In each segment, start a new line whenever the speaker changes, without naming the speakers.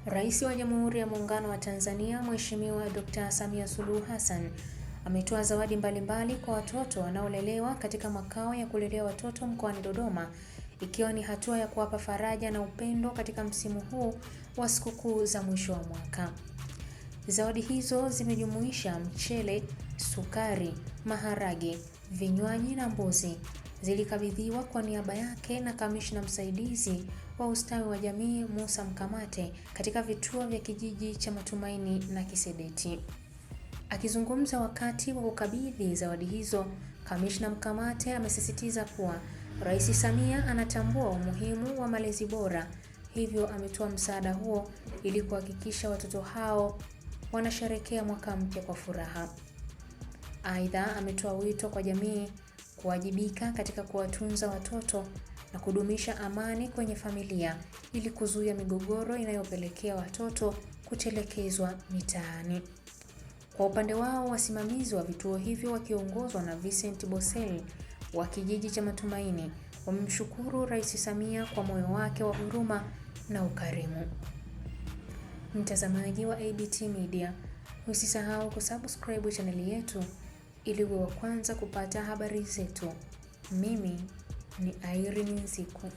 Rais wa Jamhuri ya Muungano wa Tanzania, Mheshimiwa Dr. Samia Suluhu Hassan ametoa zawadi mbalimbali kwa watoto wanaolelewa katika makao ya kulelea watoto mkoani Dodoma, ikiwa ni hatua ya kuwapa faraja na upendo katika msimu huu wa sikukuu za mwisho wa mwaka. Zawadi hizo zimejumuisha mchele, sukari, maharage, vinywaji na mbuzi. Zilikabidhiwa kwa niaba yake na Kamishna Msaidizi wa Ustawi wa Jamii Musa Mkamate katika vituo vya kijiji cha Matumaini na Kisedeti. Akizungumza wakati wa kukabidhi zawadi hizo, Kamishna Mkamate amesisitiza kuwa Rais Samia anatambua umuhimu wa malezi bora, hivyo ametoa msaada huo ili kuhakikisha watoto hao wanasherehekea mwaka mpya kwa furaha. Aidha, ametoa wito kwa jamii kuwajibika katika kuwatunza watoto na kudumisha amani kwenye familia ili kuzuia migogoro inayopelekea watoto kutelekezwa mitaani. Kwa upande wao, wasimamizi wa vituo hivyo wakiongozwa na Vincent Bosel wa kijiji cha Matumaini wamemshukuru Rais Samia kwa moyo wake wa huruma na ukarimu. Mtazamaji wa ABT Media, usisahau kusubscribe channel yetu ili uwe wa kwanza kupata habari zetu. Mimi ni Irene Nziku.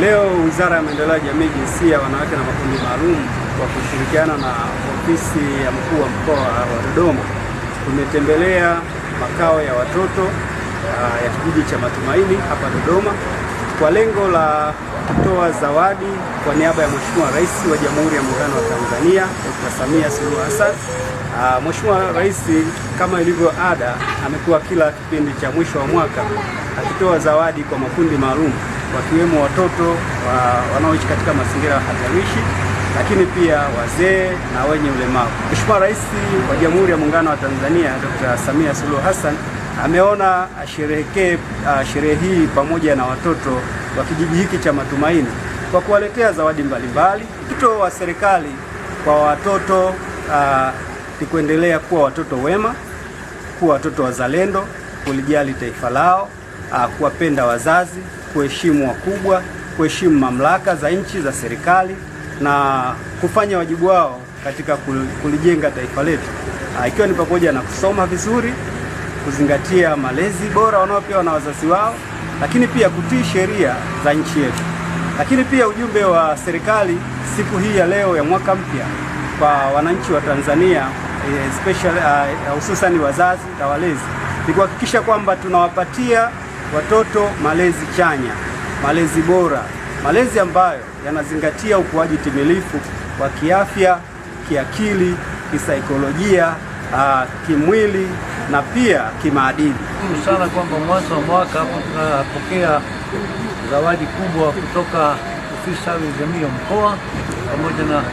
Leo Wizara ya Maendeleo ya Jamii, Jinsia, Wanawake na Makundi Maalum kwa kushirikiana na ofisi ya mkuu wa mkoa wa Dodoma tumetembelea makao ya watoto ya kijiji cha Matumaini hapa Dodoma kwa lengo la kutoa zawadi kwa niaba ya Mheshimiwa Rais wa Jamhuri ya Muungano wa Tanzania, Dr. Samia Suluhu Hassan. Mheshimiwa Rais, kama ilivyo ada, amekuwa kila kipindi cha mwisho wa mwaka akitoa zawadi kwa makundi maalum, wakiwemo watoto wanaoishi katika mazingira hatarishi, lakini pia wazee na wenye ulemavu. Mheshimiwa Rais wa Jamhuri ya Muungano wa Tanzania, Dr. Samia Suluhu Hassan ameona asherehekee sherehe hii pamoja na watoto wa kijiji hiki cha Matumaini kwa kuwaletea zawadi mbalimbali. Wito wa serikali kwa watoto ni kuendelea kuwa watoto wema, kuwa watoto wazalendo, kulijali taifa lao, kuwapenda wazazi, kuheshimu wakubwa, kuheshimu mamlaka za nchi za serikali na kufanya wajibu wao katika kulijenga taifa letu, ikiwa ni pamoja na kusoma vizuri, kuzingatia malezi bora wanaopewa na wazazi wao, lakini pia kutii sheria za nchi yetu. Lakini pia ujumbe wa serikali siku hii ya leo ya mwaka mpya kwa wananchi wa Tanzania, hususan wazazi na walezi, ni kuhakikisha kwamba tunawapatia watoto malezi chanya, malezi bora, malezi ambayo yanazingatia ukuaji timilifu wa kiafya, kiakili, kisaikolojia, kimwili na pia kimaadili.
Sana kwamba mwanzo wa mwaka hapo tunapokea zawadi kubwa kutoka ofisi ya jamii ya mkoa pamoja na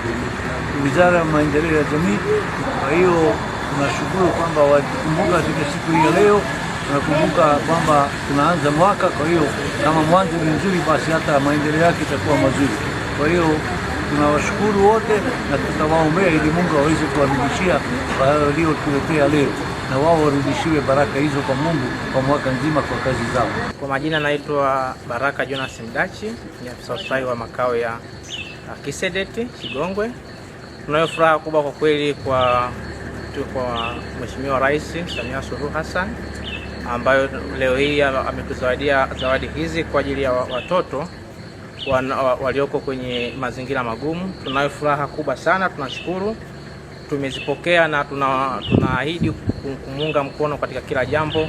Wizara ya Maendeleo ya Jamii. Kwa hiyo tunashukuru kwamba wakumbuka siku hii ya leo, tunakumbuka kwamba tunaanza mwaka. Kwa hiyo kama mwanzo ni nzuri, basi hata maendeleo yake itakuwa mazuri. Kwa hiyo tunawashukuru wote na tutawaombea ili Mungu aweze kuwarudishia waliotuletea leo, na wao warudishiwe baraka hizo kwa Mungu kwa mwaka nzima kwa kazi zao.
Kwa majina naitwa Baraka Jonas Mdachi, ni afisa ustawi wa makao ya Kisedeti Kigongwe. Tunayo furaha kubwa kwa kweli kwa Mheshimiwa Rais Samia Suluhu Hassan ambayo leo hii ametuzawadia zawadi hizi kwa ajili ya watoto walioko kwenye mazingira magumu. Tunayo furaha kubwa sana, tunashukuru. Tumezipokea na tunaahidi kumuunga mkono katika kila jambo